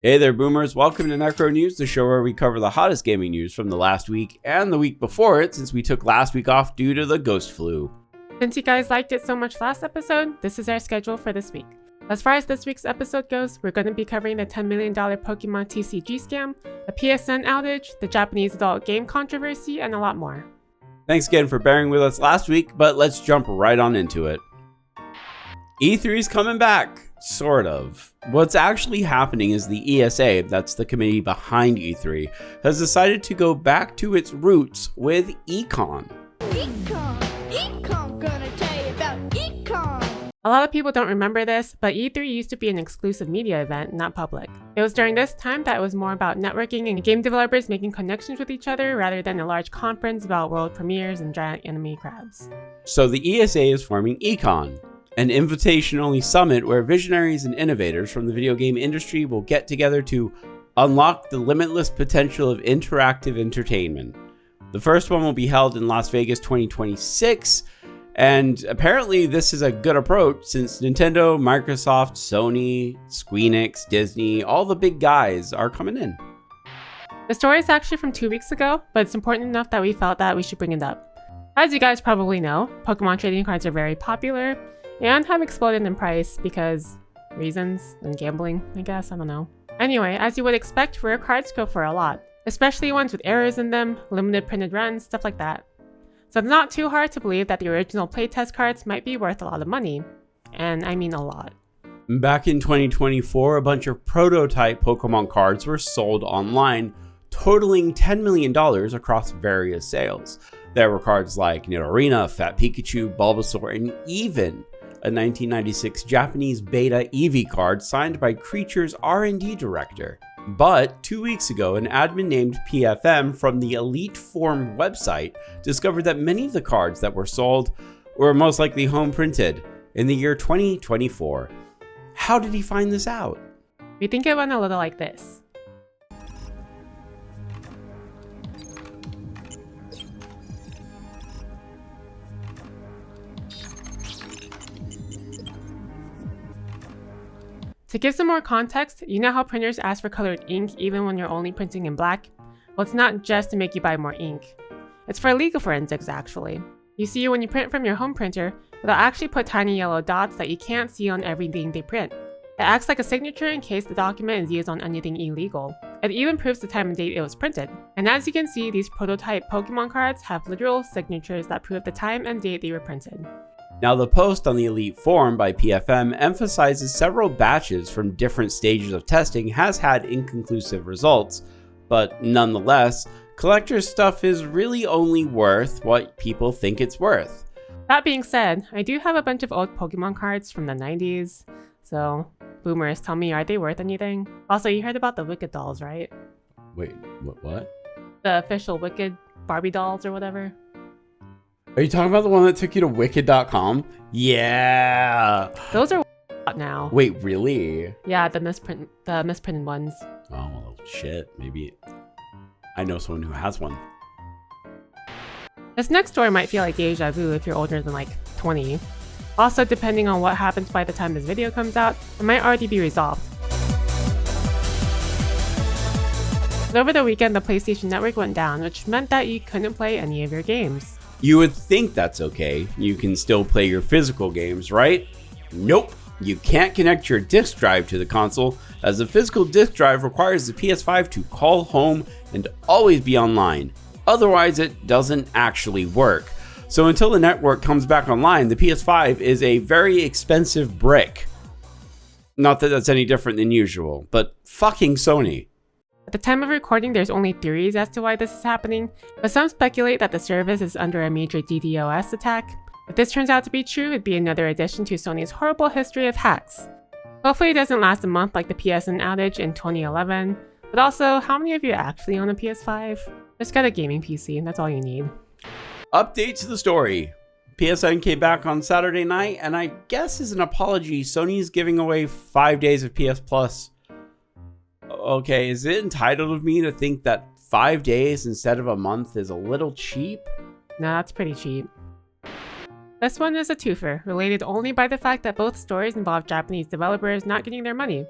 Hey there, boomers. Welcome to Necro News, the show where we cover the hottest gaming news from the last week and the week before it, since we took last week off due to the ghost flu. Since you guys liked it so much last episode, this is our schedule for this week. As far as this week's episode goes, we're going to be covering the $10 million Pokemon TCG scam, the PSN outage, the Japanese adult game controversy, and a lot more. Thanks again for bearing with us last week, but let's jump right on into it. E3's coming back. Sort of. What's actually happening is the ESA, that's the committee behind E3, has decided to go back to its roots with iicon. Econ gonna tell you about econ. A lot of people don't remember this, but E3 used to be an exclusive media event, not public. It was during this time that it was more about networking and game developers making connections with each other rather than a large conference about world premieres and giant enemy crabs. So the ESA is forming iicon, an invitation-only summit where visionaries and innovators from the video game industry will get together to unlock the limitless potential of interactive entertainment. The first one will be held in Las Vegas 2026, and apparently this is a good approach since Nintendo, Microsoft, Sony, Squeenix, Disney, all the big guys are coming in. The story is actually from 2 weeks ago, but it's important enough that we felt that we should bring it up. As you guys probably know, Pokemon trading cards are very popular and have exploded in price because reasons and gambling, I guess, I don't know. Anyway, as you would expect, rare cards go for a lot, especially ones with errors in them, limited printed runs, stuff like that. So it's not too hard to believe that the original playtest cards might be worth a lot of money. And I mean a lot. Back in 2024, a bunch of prototype Pokemon cards were sold online, totaling $10 million across various sales. There were cards like Nidorina, Fat Pikachu, Bulbasaur, and even a 1996 Japanese beta Eevee card signed by Creature's R&D director. But 2 weeks ago, an admin named PFM from the Elite Form website discovered that many of the cards that were sold were most likely home printed in the year 2024. How did he find this out? We think it went a little like this. To give some more context, you know how printers ask for colored ink even when you're only printing in black? Well, it's not just to make you buy more ink. It's for legal forensics, actually. You see, when you print from your home printer, it'll actually put tiny yellow dots that you can't see on everything they print. It acts like a signature in case the document is used on anything illegal. It even proves the time and date it was printed. And as you can see, these prototype Pokemon cards have literal signatures that prove the time and date they were printed. Now, the post on the Elite Forum by PFM emphasizes several batches from different stages of testing has had inconclusive results, but nonetheless, collector's stuff is really only worth what people think it's worth. That being said, I do have a bunch of old Pokemon cards from the 90s, so boomers, tell me, are they worth anything? Also, you heard about the Wicked dolls, right? Wait, what? The official Wicked Barbie dolls or whatever. Are you talking about the one that took you to wicked.com? Yeah! Those are now. Wait, really? Yeah, the misprinted ones. Oh, well, shit. Maybe I know someone who has one. This next story might feel like deja vu if you're older than like 20. Also, depending on what happens by the time this video comes out, it might already be resolved. But over the weekend, the PlayStation Network went down, which meant that you couldn't play any of your games. You would think that's okay. You can still play your physical games, right? Nope. You can't connect your disc drive to the console, as the physical disc drive requires the PS5 to call home and always be online. Otherwise, it doesn't actually work. So until the network comes back online, the PS5 is a very expensive brick. Not that that's any different than usual, but fucking Sony. At the time of recording, there's only theories as to why this is happening, but some speculate that the service is under a major DDoS attack. If this turns out to be true, it'd be another addition to Sony's horrible history of hacks. Hopefully it doesn't last a month like the PSN outage in 2011, but also, how many of you actually own a PS5? Just get a gaming PC, that's all you need. Update to the story. PSN came back on Saturday night, and I guess as an apology, Sony's giving away 5 days of PS Plus. Okay, is it entitled of me to think that 5 days instead of a month is a little cheap? No, that's pretty cheap. This one is a twofer, related only by the fact that both stories involve Japanese developers not getting their money.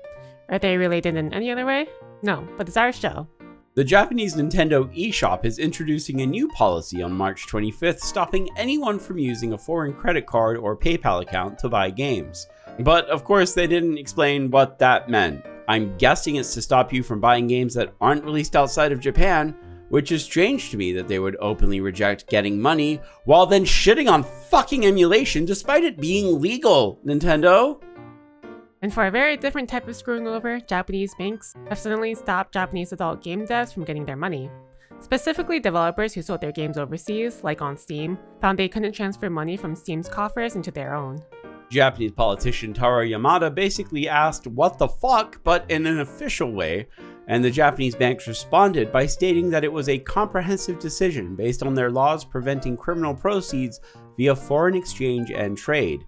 Are they related in any other way? No, but it's our show. The Japanese Nintendo eShop is introducing a new policy on March 25th, stopping anyone from using a foreign credit card or PayPal account to buy games. But of course, they didn't explain what that meant. I'm guessing it's to stop you from buying games that aren't released outside of Japan, which is strange to me that they would openly reject getting money while then shitting on fucking emulation despite it being legal, Nintendo. And for a very different type of screwing over, Japanese banks have suddenly stopped Japanese adult game devs from getting their money. Specifically, developers who sold their games overseas, like on Steam, found they couldn't transfer money from Steam's coffers into their own. Japanese politician Taro Yamada basically asked what the fuck, but in an official way, and the Japanese banks responded by stating that it was a comprehensive decision based on their laws preventing criminal proceeds via foreign exchange and trade.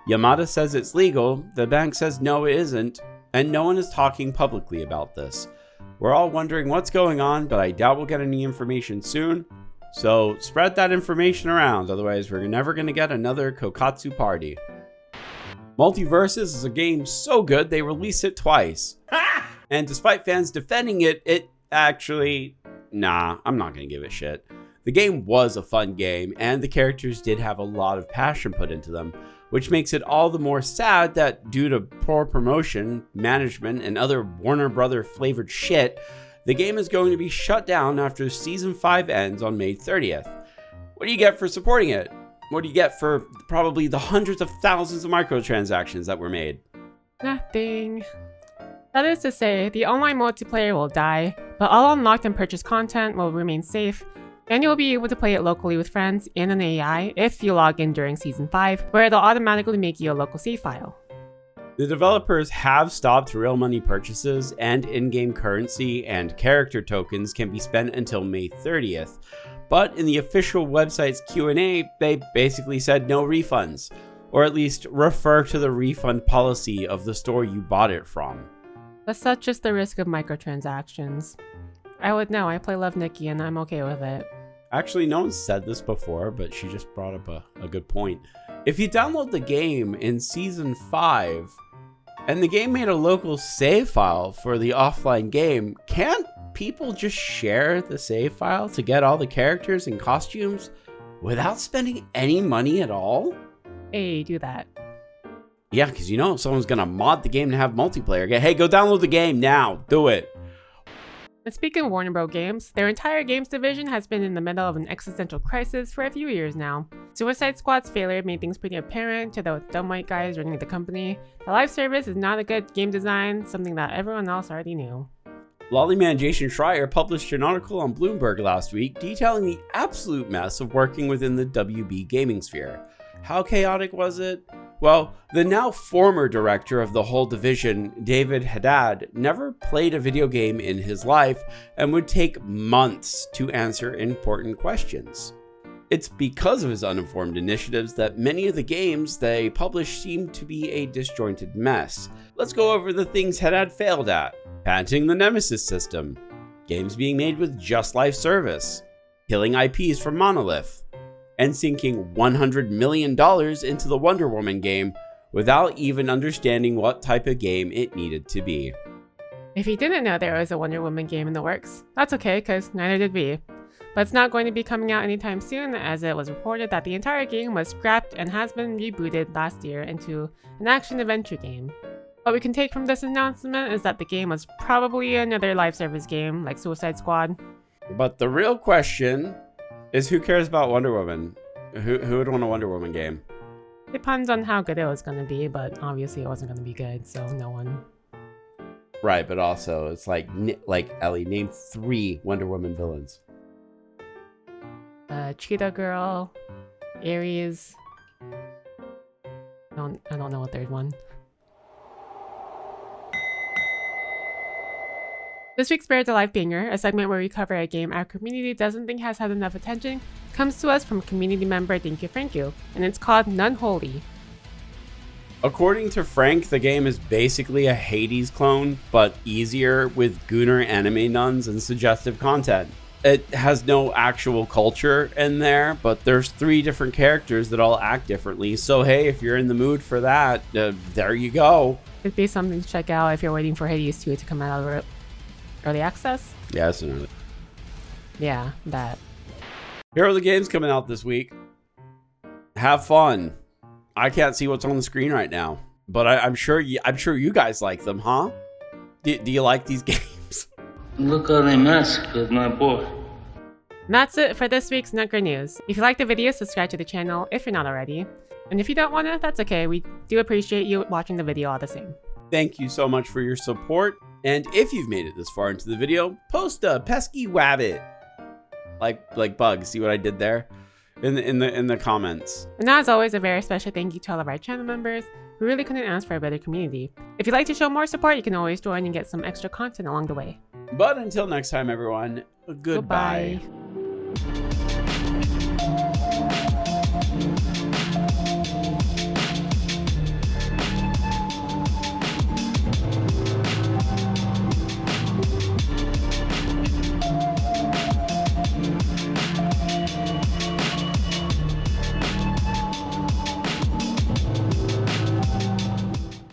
Yamada says it's legal, the bank says no it isn't, and no one is talking publicly about this. We're all wondering what's going on, but I doubt we'll get any information soon. So spread that information around, otherwise we're never going to get another Kokatsu party. Multiversus is a game so good they released it twice. And despite fans defending it actually... Nah, I'm not going to give it shit. The game was a fun game, and the characters did have a lot of passion put into them, which makes it all the more sad that due to poor promotion, management, and other Warner Brother flavored shit, the game is going to be shut down after Season 5 ends on May 30th. What do you get for supporting it? What do you get for probably the hundreds of thousands of microtransactions that were made? Nothing. That is to say, the online multiplayer will die, but all unlocked and purchased content will remain safe, and you'll be able to play it locally with friends and an AI if you log in during Season 5, where it'll automatically make you a local save file. The developers have stopped real money purchases, and in-game currency and character tokens can be spent until May 30th. But in the official website's Q&A, they basically said no refunds, or at least refer to the refund policy of the store you bought it from. But such is the risk of microtransactions. I would know, I play Love Nikki and I'm okay with it. Actually, no one said this before, but she just brought up a good point. If you download the game in Season 5, and the game made a local save file for the offline game, can't people just share the save file to get all the characters and costumes without spending any money at all? Hey, do that. Yeah, because you know if someone's gonna mod the game to have multiplayer. Hey, go download the game now. Do it. And speaking of Warner Bros. Games, their entire games division has been in the middle of an existential crisis for a few years now. Suicide Squad's failure made things pretty apparent to the dumb white guys running the company. The live service is not a good game design, something that everyone else already knew. Lollyman Jason Schreier published an article on Bloomberg last week detailing the absolute mess of working within the WB gaming sphere. How chaotic was it? Well, the now former director of the whole division, David Haddad, never played a video game in his life and would take months to answer important questions. It's because of his uninformed initiatives that many of the games they publish seem to be a disjointed mess. Let's go over the things Haddad failed at. Patenting the Nemesis system, games being made with just live service, killing IPs from Monolith, and sinking $100 million into the Wonder Woman game without even understanding what type of game it needed to be. If you didn't know there was a Wonder Woman game in the works, that's okay, because neither did we. But it's not going to be coming out anytime soon, as it was reported that the entire game was scrapped and has been rebooted last year into an action-adventure game. What we can take from this announcement is that the game was probably another live service game like Suicide Squad. But the real question is, who cares about Wonder Woman? Who would want a Wonder Woman game? Depends on how good it was going to be, but obviously it wasn't going to be good, so no one. Right, but also it's like Ellie, name 3 Wonder Woman villains. Cheetah Girl, Ares. I don't know a third one. This week's Spirit to Life Banger, a segment where we cover a game our community doesn't think has had enough attention, comes to us from community member Thank You Frank You, and it's called Nunholy. According to Frank, the game is basically a Hades clone, but easier with gooner anime nuns and suggestive content. it has no actual culture in there, but there's 3 different characters that all act differently. So hey, if you're in the mood for that, there you go. It'd be something to check out if you're waiting for Hades 2 to come out of early access. Yes. Yeah, that. Here are the games coming out this week. Have fun. I can't see what's on the screen right now, but I'm sure you guys like them, huh? Do you like these games? Look how they massacred my boy. And that's it for this week's Necro News. If you like the video, subscribe to the channel if you're not already. And if you don't want to, that's okay. We do appreciate you watching the video all the same. Thank you so much for your support. And if you've made it this far into the video, post a pesky wabbit. Like Bug. See what I did there? In the comments. And as always, a very special thank you to all of our channel members. We really couldn't ask for a better community. If you'd like to show more support, you can always join and get some extra content along the way. But until next time, everyone, goodbye. Goodbye.